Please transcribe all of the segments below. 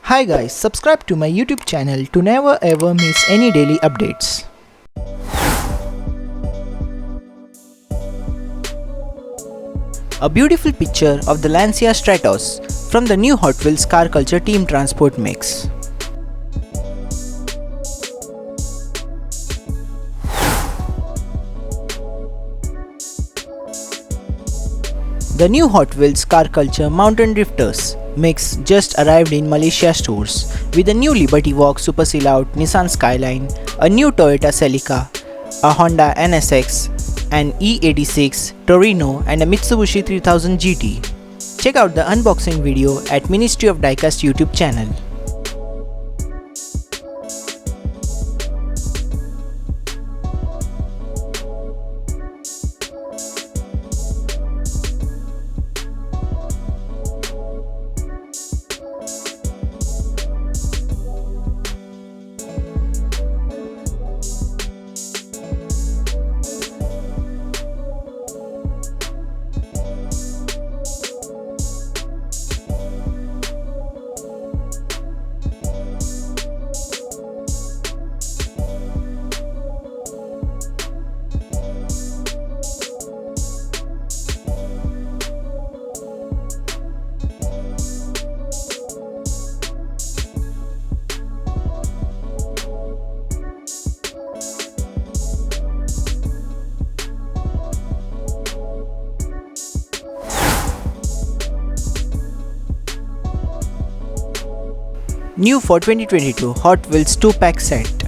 Hi guys, subscribe to my YouTube channel to never ever miss any daily updates. A beautiful picture of the Lancia Stratos from the new Hot Wheels car culture team transport mix. The new Hot Wheels car culture mountain drifters mix just arrived in Malaysia stores with a new Liberty Walk super sellout Nissan Skyline, a new Toyota Celica, a Honda NSX, an E86 Torino and a Mitsubishi 3000 GT. Check out the unboxing video at Ministry of Diecast YouTube channel. New for 2022 Hot Wheels 2-pack set.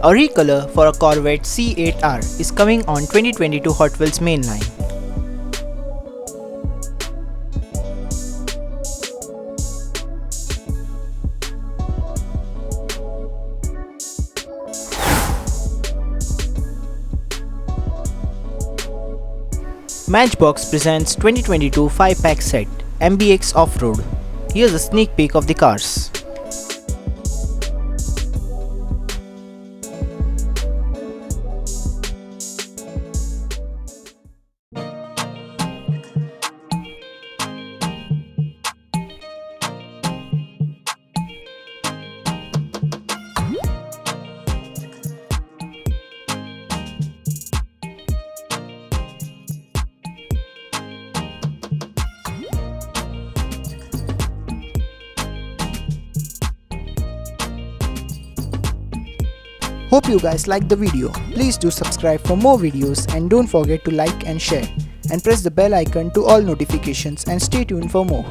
A recolor for a Corvette C8R is coming on 2022 Hot Wheels mainline. Matchbox presents 2022 5-pack set MBX Off-Road. Here's a sneak peek of the cars. Hope you guys liked the video. Please do subscribe for more videos and don't forget to like and share and press the bell icon to all notifications and stay tuned for more.